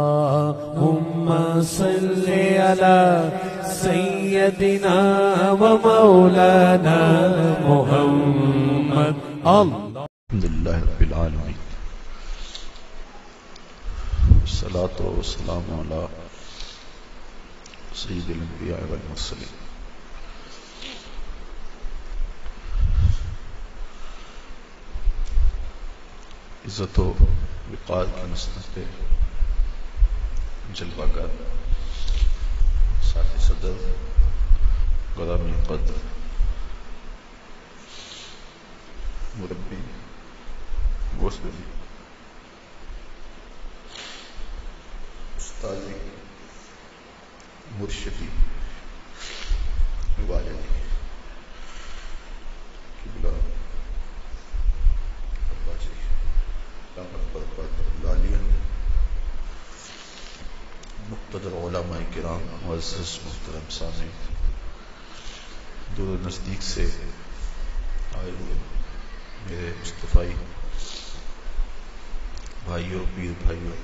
اللهم صل على سيدنا ومولانا محمد. الحمد لله رب العالمين والصلاة والسلام على سيد الانبياء والمرسلين. عزت و وقار کی مسند جلوہ گر صاحب صدر گرامی قدر مربی گوسبی استادی مرشدی والدی قبلہ ابا جی دامت برکات العالیہ، مقتدر علماء کرام، معزز محترم سامعین، دور و نزدیک سے آئے ہوئے میرے مصطفی بھائیوں، پیر بھائیوں،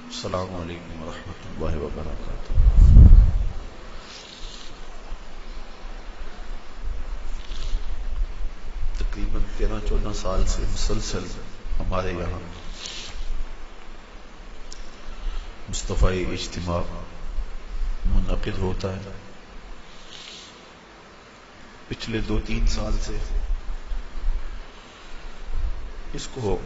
السلام علیکم ورحمۃ اللہ وبرکاتہ۔ تقریباً 13-14 سال سے مسلسل ہمارے یہاں مصطفی اجتماع منعقد ہوتا ہے۔ پچھلے 2-3 سال سے اس کو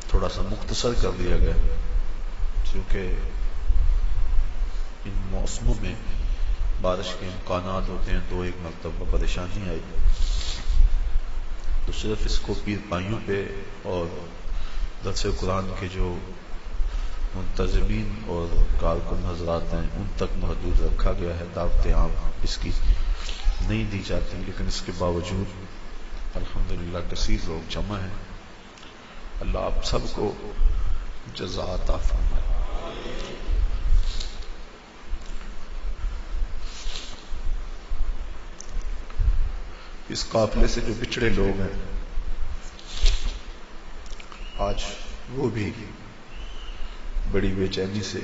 تھوڑا سا مختصر کر دیا گیا، کیونکہ ان موسموں میں بارش کے امکانات ہوتے ہیں، تو ایک مرتبہ پریشانی آئی تو صرف اس کو پیر بھائیوں پہ اور درس قرآن کے جو منتظمین اور کارکن حضرات ہیں ان تک محدود رکھا گیا ہے۔ دعوت عام اس کی نہیں دی جاتی، لیکن اس کے باوجود الحمدللہ کثیر لوگ جمع ہیں۔ اللہ آپ سب کو جزا عطا فرمائے۔ اس قافلے سے جو بچھڑے لوگ ہیں، آج وہ بھی بڑی بے چینی سے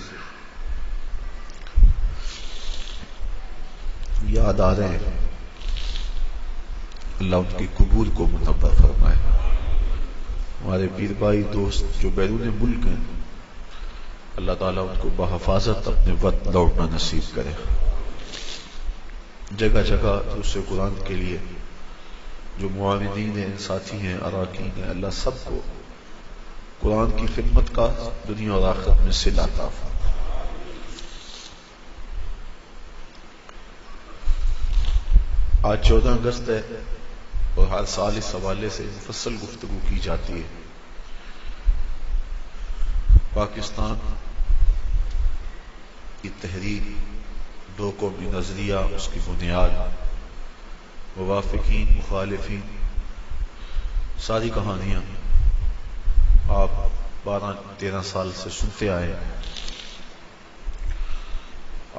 یاد آ رہے ہیں۔ اللہ ان کی قبول کو منور فرمائے۔ ہمارے پیر بھائی دوست جو بیرون ملک ہیں، اللہ تعالیٰ ان کو بحفاظت اپنے وطن لوٹنا نصیب کرے۔ جگہ جگہ دوسرے قرآن کے لیے جو معاونین ہیں، ساتھی ہیں، اراکین ہیں، اللہ سب کو قرآن کی خدمت کا دنیا اور آخرت میں صلہ عطا فرمائے۔ آج 14 اگست ہے اور ہر سال اس حوالے سے مفصل گفتگو کی جاتی ہے۔ پاکستان کی تحریک، دو قومی نظریہ، اس کی بنیاد، موافقین، مخالفین، ساری کہانیاں آپ 12-13 سال سے سنتے آئے۔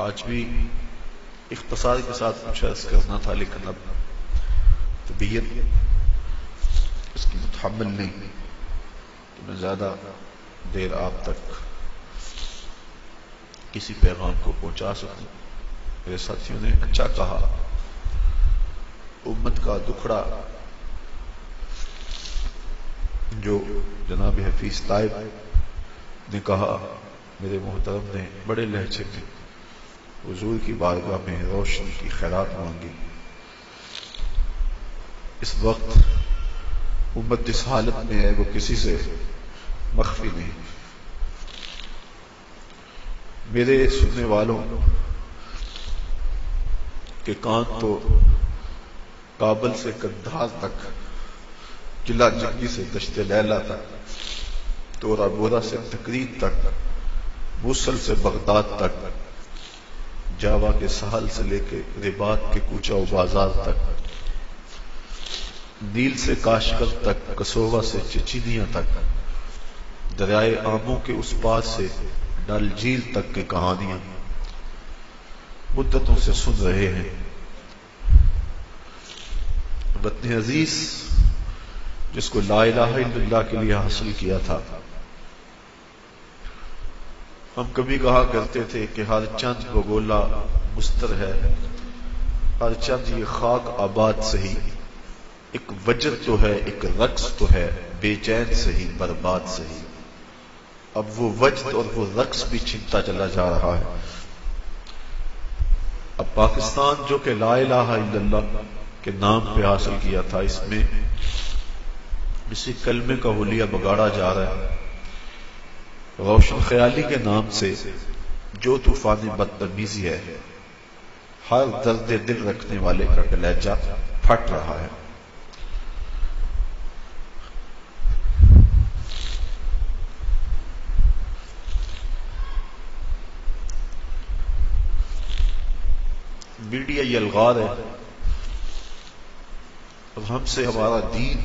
آج بھی اختصار کے ساتھ کچھ عرض کرنا تھا، لیکن اب طبیعت اس کی متحمل نہیں کہ میں زیادہ دیر آپ تک کسی پیغام کو پہنچا سکوں۔ میرے ساتھیوں نے اچھا کہا، امت کا دکھڑا جو جناب حفیظ طائب نے کہا، میرے محترم نے بڑے لہجے میں حضور کی بارگاہ میں روشنی کی خیرات مانگی۔ اس وقت امت جس حالت میں ہے وہ کسی سے مخفی نہیں۔ میرے سننے والوں کے کان تو کابل سے قندھار تک، قلعہ جنگی سے دشت لیلا تک، تورا بورا سے تکریت تک، موصل سے بغداد تک، جاوا کے ساحل سے لے کے رباط کے کوچہ و بازار تک، نیل سے کاشغر تک، کسوہ سے چچینیا تک، دریائے آموں کے اس پار سے ڈل جھیل تک کی کہانیاں مدتوں سے سن رہے ہیں۔ وطن عزیز جس کو لا الہ الا اللہ کے لیے حاصل کیا تھا. ہم کبھی کہا کرتے تھے کہ ہر چند بگولا مستر ہے، ہر چند یہ خاک آباد سہی، ایک وجد تو ہے ایک رقص تو ہے، بے چین سہی برباد سہی. اب وہ وجد اور وہ رقص بھی چھنتا چلا جا رہا ہے. اب پاکستان جو کہ لا الہ الا اللہ کے نام پہ حاصل کیا تھا، اس میں اسی کلمے کا حلیہ بگاڑا جا رہا ہے. روشن خیالی کے نام سے جو طوفان بدتمیزی ہے، ہر درد دل رکھنے والے کا کلیجہ پھٹ رہا ہے. میڈیا یہ الغار ہے. اب ہم سے ہمارا دین،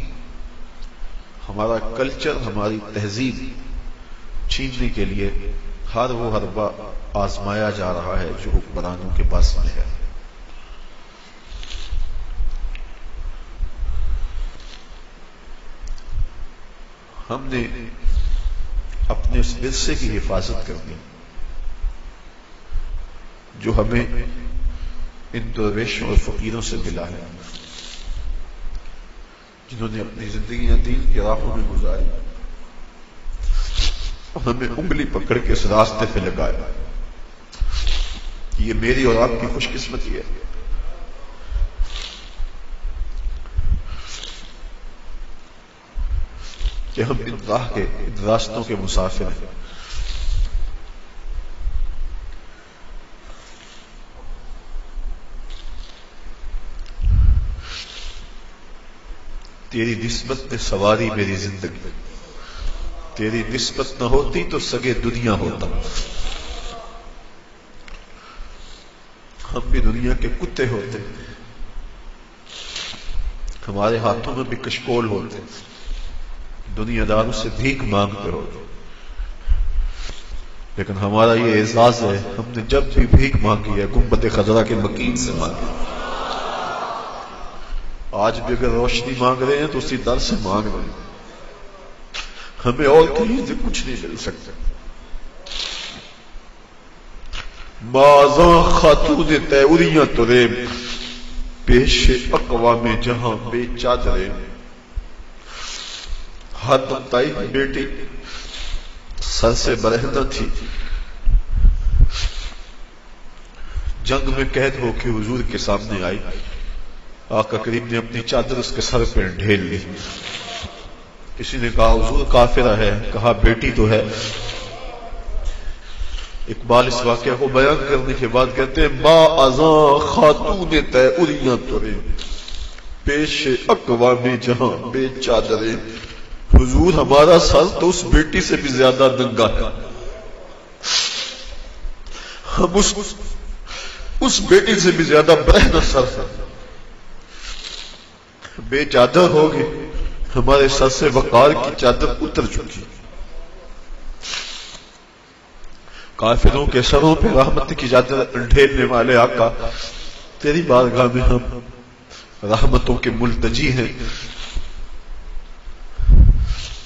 ہمارا کلچر، ہماری تہذیب چھیننے کے لیے ہر وہ حربہ آزمایا جا رہا ہے جو حکمرانوں کے پاس میں ہے. ہم نے اپنے اس ورثے کی حفاظت کرنی جو ہمیں ان درویشوں اور فقیروں سے ملا ہے، جنہوں نے اپنی زندگیاں دین کی راہوں میں گزاری، ہمیں انگلی پکڑ کے اس راستے پہ لگایا. یہ میری اور آپ کی خوش قسمتی ہے کہ ہم ان راستوں کے مسافر ہیں. تیری نسبت نے سواری میری زندگی، تیری نسبت نہ ہوتی تو سگے دنیا ہوتا. ہم بھی دنیا کے کتے ہوتے، ہمارے ہاتھوں میں بھی کشکول ہوتے، دنیا داروں سے بھیک مانگتے ہوتے. لیکن ہمارا یہ اعزاز ہے، ہم نے جب بھی بھیک مانگی ہے گنبد خضرا کے مکین سے مانگی. آج بھی اگر روشنی مانگ رہے ہیں تو اسی در سے مانگ رہے ہیں. ہمیں اور کہیں سے کچھ نہیں مل سکتا. مازاں خاتون تیوریاں ترے، پیش اقوام جہاں بے چادرے. ہاتھ تائی کی بیٹی سر سے برہنہ تھی، جنگ میں قید ہو کے حضور کے سامنے آئی. آقا کریم نے اپنی چادر اس کے سر پہ ڈھیل لی. کسی نے کہا حضور کافرہ ہے، کہا بیٹی تو ہے. اقبال اس واقعہ کو بیان کرنے کے بعد کہتے ہیں ما ازاں خاتون تیوریاں ترے، پیش اقوام جہاں بے چادرے. حضور ہمارا سر تو اس بیٹی سے بھی زیادہ ننگا ہے. ہم اس بیٹی سے بھی زیادہ برہنہ سر ہے. بے چادر ہو گئے، ہمارے سر سے وقار کی چادر اتر چکی. کافروں کے سروں پہ رحمت کی چادر ڈھیلنے والے آقا، تیری بارگاہ میں ہم رحمتوں کے ملتجی ہیں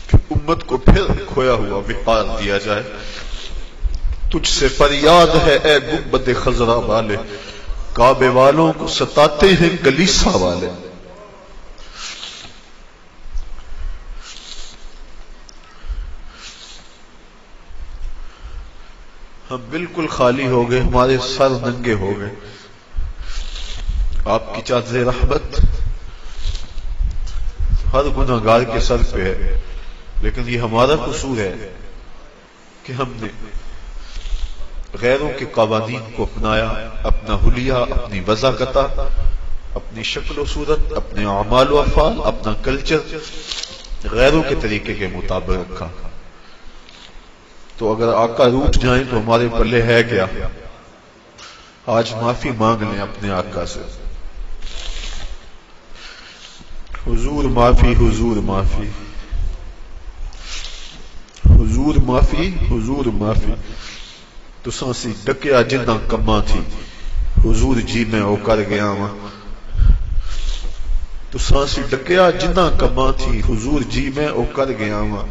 کہ امت کو پھر کھویا ہوا وقار دیا جائے. تجھ سے فریاد ہے اے گنبد خضرا والے، کعبے والوں کو ستاتے ہیں کلیسا والے. ہم بالکل خالی ہو گئے، ہمارے سر ننگے ہو گئے. آپ کی چادر رحمت ہر گناہ گار کے سر پہ ہے، لیکن یہ ہمارا قصور ہے کہ ہم نے غیروں کے قوانین کو اپنایا، اپنا حلیہ، اپنی وضاحت، اپنی شکل و صورت، اپنے اعمال و افعال، اپنا کلچر غیروں کے طریقے کے مطابق رکھا. تو اگر آقا روٹ جائیں تو ہمارے پلے ہے کیا؟ آج معافی مانگ لیں اپنے آقا سے. حضور معافی، حضور معافی، حضور معافی، حضور معافی. تو سانسی ڈکیا جنہ کما تھی، حضور جی میں او کر گیا ہوں. تو سانسی ڈکیا جنہ کما تھی حضور جی میں او کر گیا وا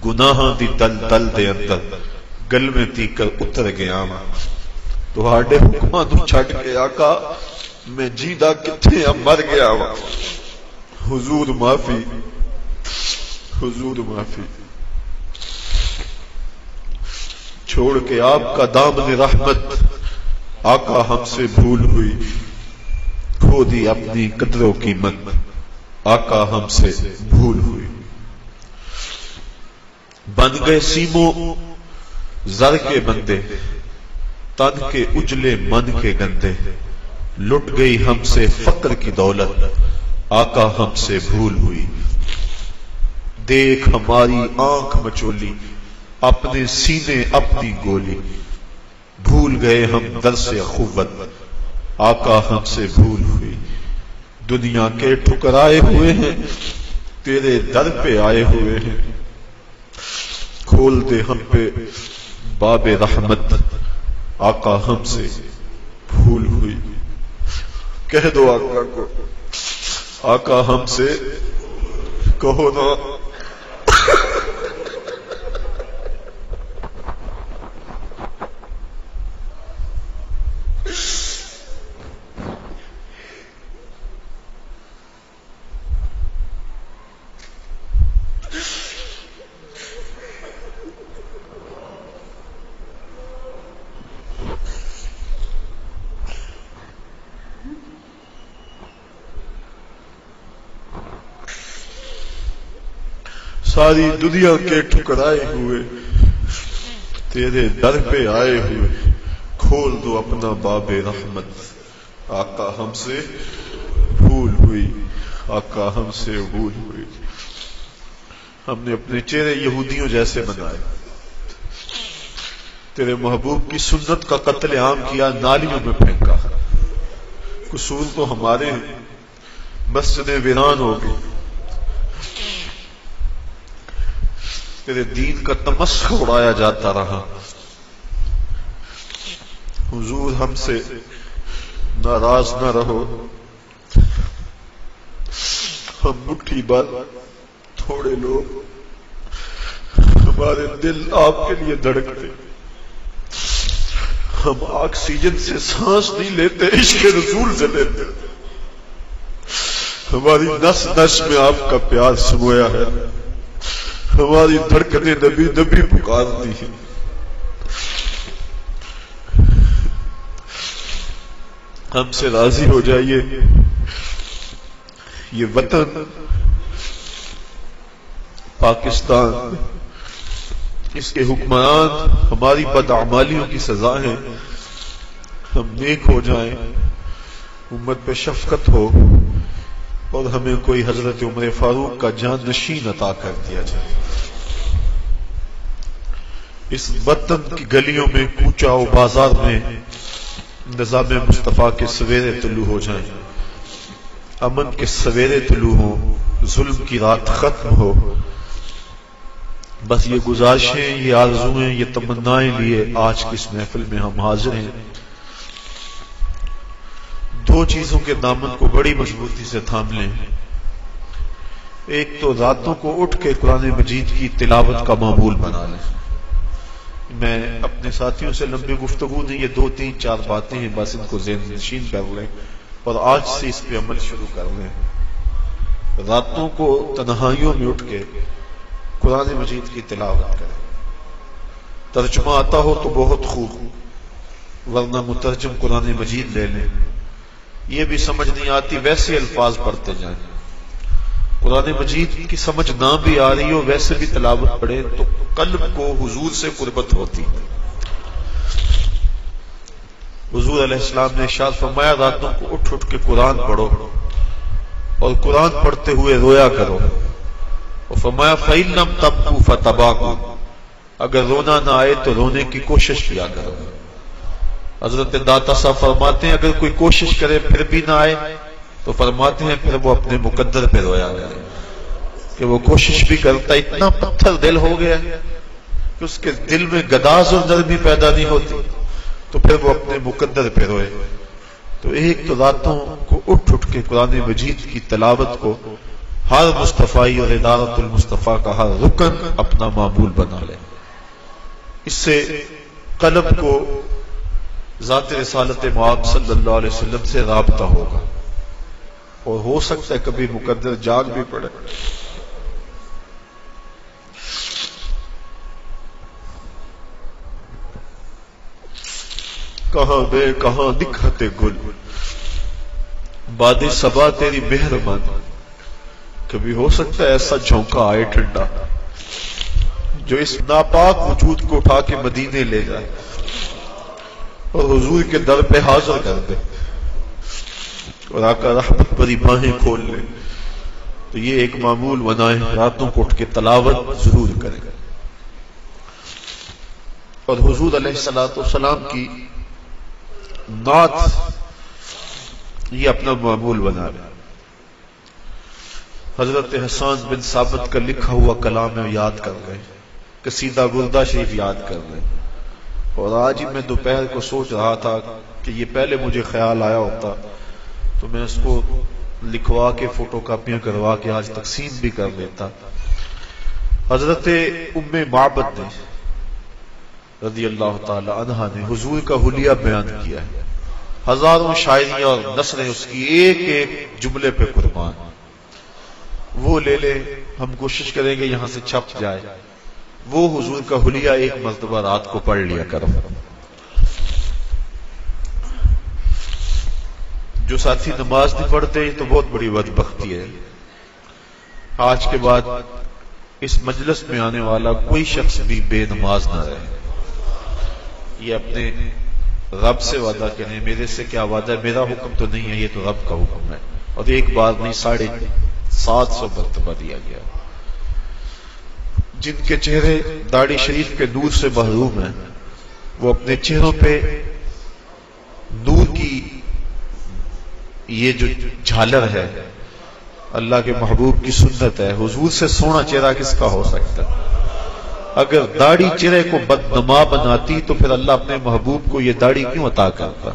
گناہاں دی دل دل دے اندر گل میں تیکر اتر گیا وا تہاڈے حکماں تو چھڈ کے آقا میں جیندہ کتھے مر گیا وا حضور معافی حضور معافی چھوڑ کے آپ کا دامن رحمت آقا ہم سے بھول ہوئی کھو دی اپنی قدر و قیمت آقا ہم سے بھول ہوئی بن گئے سیموں زر کے بندے تن کے اجلے من کے گندے لٹ گئی ہم سے فقر کی دولت آقا ہم سے بھول ہوئی دیکھ ہماری آنکھ مچولی اپنے سینے اپنی گولی بھول گئے ہم درس اخوت آقا ہم سے بھول ہوئی دنیا کے ٹھکرائے ہوئے ہیں تیرے در پہ آئے ہوئے ہیں کھول دے ہم پہ باب رحمت آقا ہم سے بھول ہوئی کہہ دو آقا کو آقا ہم سے کہو نا ساری دنیا کے ٹھکرائے ہوئے تیرے در پہ آئے ہوئے کھول دو اپنا باب رحمت آقا ہم سے بھول ہوئی آقا ہم سے بھول ہوئی ہم نے اپنے چہرے یہودیوں جیسے بنائے تیرے محبوب کی سنت کا قتل عام کیا نالیوں میں پھینکا قصور تو ہمارے ہیں مسجدیں ویران ہو گئی تیرے دین کا تمسخ اڑایا جاتا رہا حضور ہم سے ناراض نہ رہو ہم مٹھی بھر تھوڑے لوگ ہمارے دل آپ کے لیے دھڑکتے ہم آکسیجن سے سانس نہیں لیتے عشق رسول سے لیتے ہماری نس نس میں آپ کا پیار سمویا ہے ہماری دھڑکنیں نبی نبی پکارتی ہیں ہم سے راضی ہو جائیے یہ وطن پاکستان اس کے حکمران ہماری بدعمالیوں کی سزا ہے ہم نیک ہو جائیں امت پہ شفقت ہو اور ہمیں کوئی حضرت عمر فاروق کا جان نشین عطا کر دیا جائے اس وطن کی گلیوں میں کوچہ و بازار میں نظام مصطفیٰ کے سویرے طلوع ہو جائیں امن کے سویرے طلوع ہو ظلم کی رات ختم ہو بس یہ گزارشیں یہ آرزویں یہ تمنائیں لیے آج کی اس محفل میں ہم حاضر ہیں دو چیزوں کے دامن کو بڑی مضبوطی سے تھام لیں ایک تو راتوں کو اٹھ کے قرآن مجید کی تلاوت کا معمول بنا لیں میں اپنے ساتھیوں سے لمبی گفتگو نہیں یہ 2-3-4 باتیں ہیں بس ان کو ذہن نشین کر لیں اور آج سے اس پہ عمل شروع کر لیں راتوں کو تنہائیوں میں اٹھ کے قرآن مجید کی تلاوت کریں ترجمہ آتا ہو تو بہت خوب ورنہ مترجم قرآن مجید لے لیں یہ بھی سمجھ نہیں آتی ویسے الفاظ پڑھتے جائیں قرآن مجید کی سمجھ نہ بھی آ رہی ہو ویسے بھی تلاوت پڑھے تو قلب کو حضور سے قربت ہوتی حضور علیہ السلام نے ارشاد فرمایا راتوں کو اٹھ اٹھ کے قرآن پڑھو اور قرآن پڑھتے ہوئے رویا کرو اور فرمایا فَإِن لَمْ تَبْكُوا فَتَبَاكُوا اگر رونا نہ آئے تو رونے کی کوشش کیا کرو حضرت داتا صاحب فرماتے ہیں اگر کوئی کوشش کرے پھر بھی نہ آئے تو فرماتے ہیں پھر وہ اپنے مقدر پہ رویا کرے کہ وہ کوشش بھی کرتا اتنا پتھر دل ہو گیا کہ اس کے دل میں گداز اور نرمی پیدا نہیں ہوتی تو پھر وہ اپنے مقدر پہ روئے تو ایک تو راتوں کو اٹھ اٹھ کے قرآن مجید کی تلاوت کو ہر مصطفی اور ادارت المصطفیٰ کا ہر رکن اپنا معمول بنا لے. اس سے قلب کو ذات رسالت مآب صلی اللہ علیہ وسلم سے رابطہ ہوگا، اور ہو سکتا ہے کبھی مقدر جاگ بھی پڑے. کہاں بے کہاں دکھتے گل، باد صبا تیری مہربان. کبھی ہو سکتا ہے ایسا جھونکا آئے ٹھنڈا جو اس ناپاک وجود کو اٹھا کے مدینے لے جائے اور حضور کے در پہ حاضر کر دے اور آقا رحمت بری باہیں کھول لے. تو یہ ایک معمول بنائے، راتوں کو اٹھ کے تلاوت ضرور کریں اور حضور علیہ السلام کی نعت یہ اپنا معمول بنا لیں. حضرت حسان بن ثابت کا لکھا ہوا کلام میں یاد کر گئے، قصیدہ گردہ شریف یاد کر گئے. اور آج ہی میں دوپہر کو سوچ رہا تھا کہ یہ پہلے مجھے خیال آیا ہوتا تو میں اس کو لکھوا کے فوٹو کاپیاں کروا کے آج تقسیم بھی کر لیتا. حضرت ام معبد نے رضی اللہ تعالی عنہا نے حضور کا حلیہ بیان کیا ہے. ہزاروں شاعریاں اور نثریں اس کی ایک ایک جملے پہ قربان. وہ لے لے، ہم کوشش کریں گے یہاں سے چھپ جائے. وہ حضور کا حلیہ ایک مرتبہ رات کو پڑھ لیا کرو. جو ساتھی نماز نہیں پڑھتے تو بہت بڑی بدبختی ہے. آج کے بعد اس مجلس میں آنے والا کوئی شخص بھی بے نماز نہ رہے. یہ اپنے رب سے وعدہ کریں. میرے سے کیا وعدہ ہے، میرا حکم تو نہیں ہے، یہ تو رب کا حکم ہے. اور ایک بار نہیں 750 مرتبہ دیا گیا. جن کے چہرے داڑھی شریف کے نور سے محروم ہیں وہ اپنے چہروں پہ نور کی یہ جو جھالر ہے اللہ کے محبوب کی سنت ہے. حضور سے سونا چہرہ کس کا ہو سکتا ہے؟ اگر داڑھی چہرے کو بدنما بناتی تو پھر اللہ اپنے محبوب کو یہ داڑھی کیوں عطا کرتا؟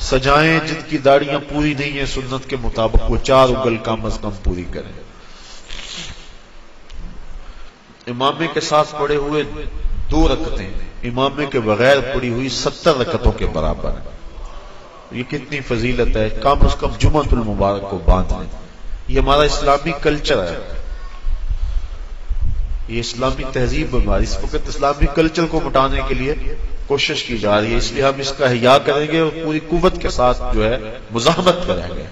سجائیں جن کی داڑیاں پوری نہیں ہیں سنت کے مطابق، وہ 4 اگل کم از کم پوری کریں. امامے کے ساتھ پڑے ہوئے 2 رکعتیں امامے کے بغیر پڑی ہوئی 70 رکعتوں کے برابر ہیں. یہ کتنی فضیلت ہے. کم از کم جمعۃ المبارک کو باندھ لیں. یہ ہمارا اسلامی کلچر ہے، یہ اسلامی تہذیب ہماری. اس وقت اسلامی کلچر کو مٹانے کے لیے کوشش کی جا رہی ہے، اس لیے ہم اس کا احیاء کریں گے اور پوری قوت کے ساتھ جو ہے مزاحمت کریں گے.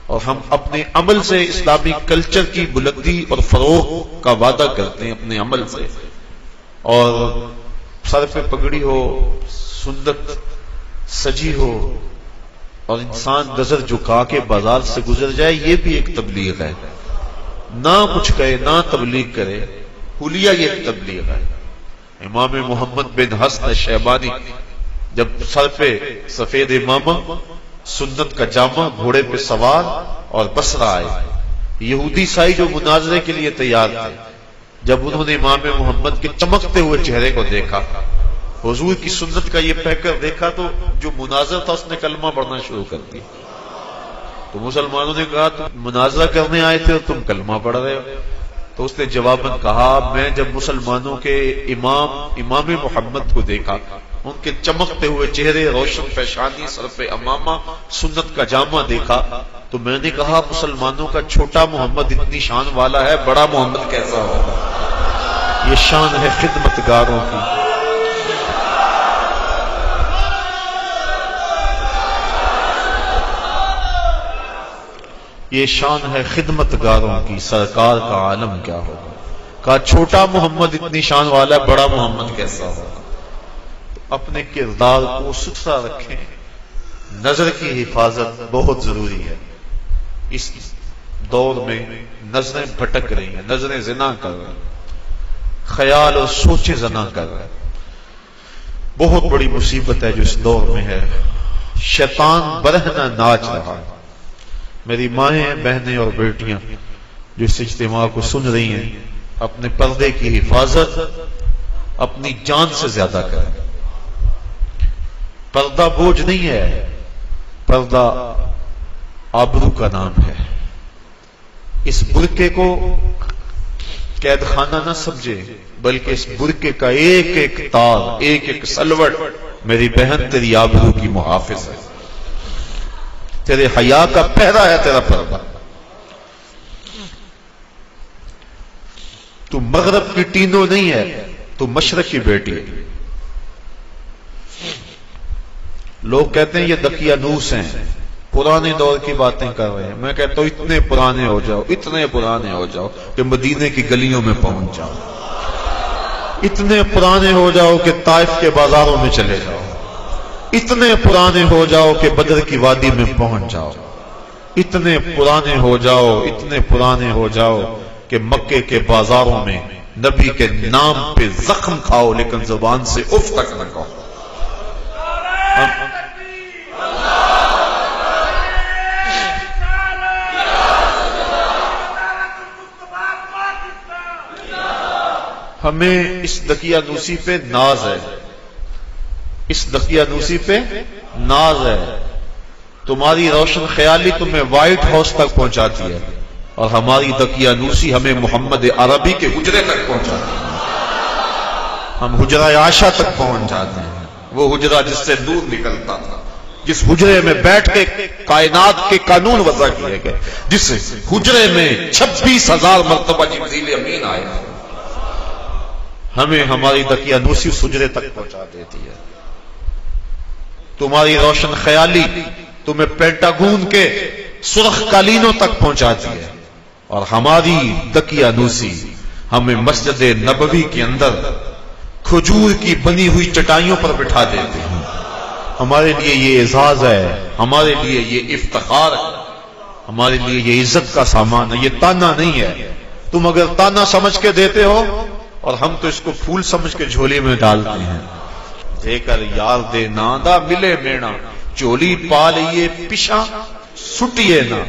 اور ہم اپنے عمل سے اسلامی کلچر کی بلندی اور فروغ کا وعدہ کرتے ہیں اپنے عمل سے. اور سر پہ پگڑی ہو، سنت سجی ہو اور انسان نظر جھکا کے بازار سے گزر جائے، یہ بھی ایک تبلیغ ہے. نہ کچھ کہے نہ تبلیغ کرے، حلیہ یہ ایک تبلیغ ہے. امام محمد بن حسن شیبانی جب سر پہ سفید امامہ، سنت کا جامہ، گھوڑے پہ سوار اور بصرہ آئے، یہودی عیسائی جو مناظرے کے لیے تیار تھے، جب انہوں نے امام محمد کے چمکتے ہوئے چہرے کو دیکھا، حضور کی سنت کا یہ پیکر دیکھا، تو جو مناظر تھا اس نے کلمہ پڑھنا شروع کر دیا. تو مسلمانوں نے کہا تم مناظرہ کرنے آئے تھے اور تم کلمہ پڑھ رہے ہو. تو اس نے جواباً کہا میں جب مسلمانوں کے امام محمد کو دیکھا، ان کے چمکتے ہوئے چہرے، روشن پیشانی، سر پہ امامہ، سنت کا جامہ دیکھا، تو میں نے کہا مسلمانوں کا چھوٹا محمد اتنی شان والا ہے، بڑا محمد کیسا ہوگا؟ یہ شان ہے خدمتگاروں کی. یہ شان ہے خدمتگاروں کی، سرکار کا عالم کیا ہوگا. کہا چھوٹا محمد اتنی شان والا ہے، بڑا محمد کیسا ہوگا. اپنے کردار کو ستھرا رکھیں. نظر کی حفاظت بہت ضروری ہے. اس دور میں نظریں بھٹک رہی ہیں، نظریں زنا کر رہی ہیں، خیال اور سوچیں زنا کر رہے ہیں. بہت بڑی مصیبت ہے جو اس دور میں ہے. شیطان برہنہ ناچ رہا ہے. میری مائیں، بہنیں اور بیٹیاں جو اس اجتماع کو سن رہی ہیں، اپنے پردے کی حفاظت اپنی جان سے زیادہ کریں. پردہ بوجھ نہیں ہے، پردہ آبرو کا نام ہے. اس برقعے کو قید خانہ نہ سمجھے، بلکہ اس برقعے کا ایک ایک تار، ایک ایک سلوٹ میری بہن تیری آبرو کی محافظ ہے، تیرے حیا کا پہرا ہے، تیرا پردہ. تو مغرب کی ٹینو نہیں ہے، تو مشرق کی بیٹی ہے. لوگ کہتے ہیں یہ دقیانوس ہیں، پرانے دور کی باتیں کر رہے ہیں. میں کہتا ہوں اتنے پرانے ہو جاؤ، اتنے پرانے ہو جاؤ کہ مدینے کی گلیوں میں پہنچ جاؤ، اتنے پرانے ہو جاؤ کہ طائف کے بازاروں میں چلے جاؤ، اتنے پرانے ہو جاؤ کہ بدر کی وادی میں پہنچ جاؤ، اتنے پرانے ہو جاؤ، اتنے پرانے ہو جاؤ کہ مکے کے بازاروں میں نبی کے نام پہ زخم کھاؤ لیکن زبان سے اف تک نہ کہو. ہمیں اس دقیانوسی پہ ناز ہے، اس دقیانوسی پہ ناز ہے. تمہاری روشن خیالی تمہیں وائٹ ہاؤس تک پہنچاتی ہے اور ہماری دقیانوسی ہمیں محمد عربی کے حجرے تک پہنچاتی ہے. ہم حجرہ عائشہ تک پہنچ جاتے ہیں، وہ حجرہ جس سے نور نکلتا تھا، جس حجرے میں بیٹھ کے کائنات کے قانون وضع کیے گئے، جس حجرے میں 26,000 مرتبہ جبریل امین آئے. ہمیں ہماری دقیانوسی اس حجرے تک پہنچا دیتی ہے. تمہاری روشن خیالی تمہیں پینٹاگون کے سرخ قالینوں تک پہنچاتی ہے اور ہماری دقیانوسی ہمیں مسجد نبوی کے اندر کھجور کی بنی ہوئی چٹائیوں پر بٹھا دیتے ہیں. ہمارے لیے یہ اعزاز ہے، ہمارے لیے یہ افتخار ہے، ہمارے لیے یہ عزت کا سامان ہے. یہ تانا نہیں ہے. تم اگر تانا سمجھ کے دیتے ہو اور ہم تو اس کو پھول سمجھ کے جھولی میں ڈالتے ہیں. جے کر یار دے ناندا ملے مینا، چولی پا لئیے پشاں سٹیے نا.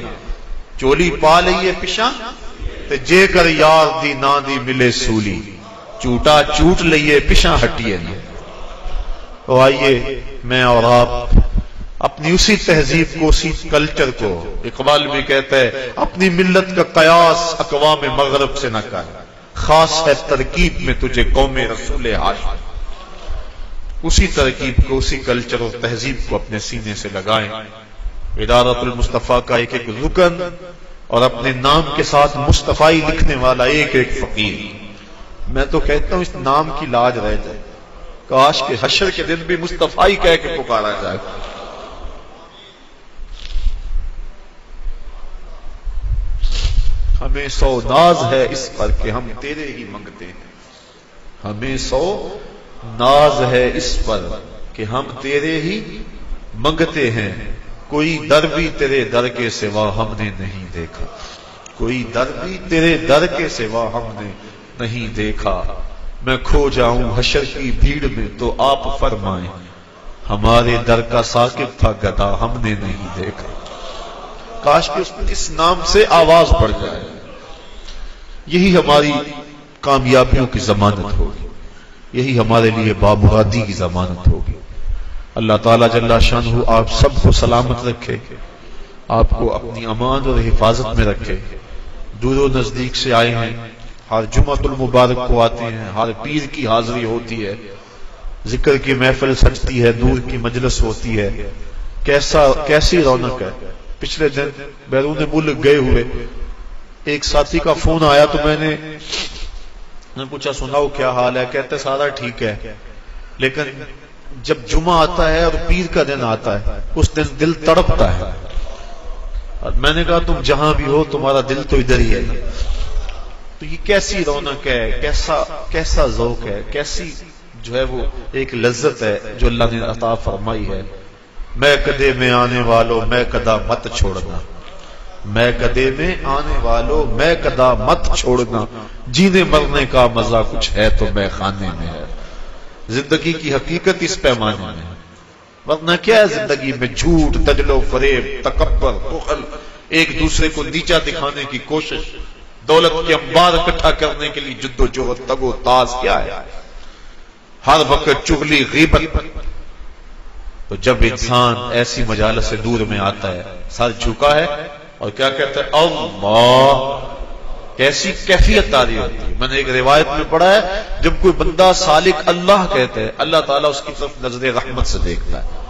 چولی پا لئیے پشاں تے جے کر یار دی ناندی ملے سولی، چوٹا چوٹ لئیے پشاں ہٹیے نا. تو آئیے میں اور آپ اپنی اسی تہذیب کو، اسی کلچر کو، اقبال بھی کہتا ہے اپنی ملت کا قیاس اقوام مغرب سے نہ کر، خاص ہے ترکیب میں تجھے قوم رسول ہاشم. اسی ترکیب کو، اسی کلچر اور تہذیب کو اپنے سینے سے لگائیں. ادارت المصطفیٰ کا ایک ایک رکن اور اپنے نام کے ساتھ مصطفی لکھنے والا ایک ایک فقیر. میں تو کہتا ہوں اس نام کی لاج رہ جائے، کاش کہ حشر کے دن بھی مصطفی کہہ کے پکارا جائے. ہمیں سو ناز ہے اس پر کہ ہم تیرے ہی منگتے ہیں. ہمیں سو ناز ہے اس پر کہ ہم تیرے ہی منگتے ہیں. کوئی در بھی تیرے در کے سوا ہم نے نہیں دیکھا، کوئی در بھی تیرے در کے سوا ہم نے نہیں دیکھا. میں کھو جاؤں حشر کی بھیڑ میں تو آپ فرمائیں، ہمارے در کا ساکب تھا گدا ہم نے نہیں دیکھا. کاش کہ اس نام سے آواز پڑ جائے. یہی ہماری کامیابیوں کی ضمانت ہوگی، یہی ہمارے لیے بامرادی کی ضمانت ہوگی. اللہ تعالیٰ جل شانہ آپ سب کو سلامت رکھے، آپ کو اپنی امان اور حفاظت میں رکھے. دور و نزدیک سے آئے ہیں، ہر جمعۃ المبارک کو آتے ہیں، ہر پیر کی حاضری ہوتی ہے، ذکر کی محفل سجتی ہے، نور کی مجلس ہوتی ہے. کیسی رونق ہے. پچھلے دن بیرون ملک گئے ہوئے ایک ساتھی کا فون آیا تو میں نے پوچھا سناؤ کیا حال ہے. کہتے سارا ٹھیک ہے، لیکن جب جمعہ آتا ہے اور پیر کا دن آتا ہے اس دن دل تڑپتا ہے. اور میں نے کہا تم جہاں بھی ہو تمہارا دل تو ادھر ہی ہے. تو یہ کیسی رونق ہے، کیسا ذوق ہے، کیسی جو ہے وہ ایک لذت ہے جو اللہ نے عطا فرمائی ہے. میں کدے میں آنے والوں میں کدا مت چھوڑنا، میں کدے میں آنے والوں میں کدا مت چھوڑنا. جینے مرنے کا مزہ کچھ ہے تو میں خانے میں ہے. زندگی کی حقیقت اس پیمانے میں ہے، ورنہ کیا ہے زندگی میں؟ جھوٹ، دجل و فریب، تکبر، بخل، ایک دوسرے کو نیچا دکھانے کی کوشش، دولت کے انبار اکٹھا کرنے کے لیے جد و جہد، تگ و تاز. کیا ہے؟ ہر وقت چغلی، غیبت. تو جب انسان ایسی مجالس سے دور میں آتا ہے، سر جھکا ہے اور کیا کہتا ہے؟ اللہ، کیسی کیفیت آ رہی ہوتی ہے۔ میں نے ایک روایت میں پڑھا ہے جب کوئی بندہ سالک اللہ کہتا ہے، اللہ تعالیٰ اس کی طرف نظر رحمت سے دیکھتا ہے،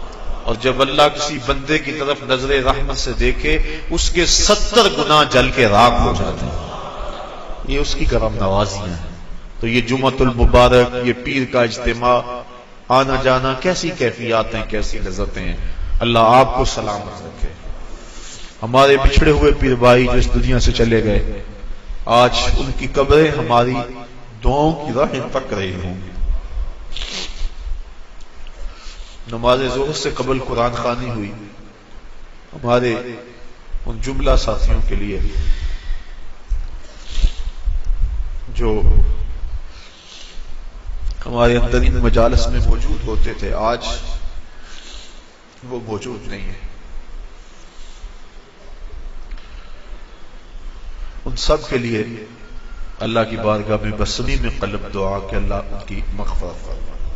اور جب اللہ کسی بندے کی طرف نظر رحمت سے دیکھے اس کے 70 گناہ جل کے راکھ ہو جاتے ہیں۔ یہ اس کی کرم نوازیاں ہیں۔ تو یہ جمعۃ المبارک، یہ پیر کا اجتماع، آنا جانا، کیسی کیفیات ہیں، کیسی لذتیں ہیں۔ اللہ آپ کو سلامت رکھے۔ ہمارے بچھڑے ہوئے پیر بھائی جو اس دنیا سے چلے گئے، آج ان کی قبریں ہماری دعاؤں کی راہیں تک رہی ہوں گی۔ نماز ظہر سے قبل قرآن خوانی ہوئی، ہمارے ان جملہ ساتھیوں کے لیے جو ہمارے اندر ان مجالس میں موجود ہوتے تھے، آج وہ موجود نہیں ہے۔ ان سب کے لیے اللہ کی بارگاہ میں بسمی میں قلب دعا کہ اللہ ان کی مغفرت فرمائے۔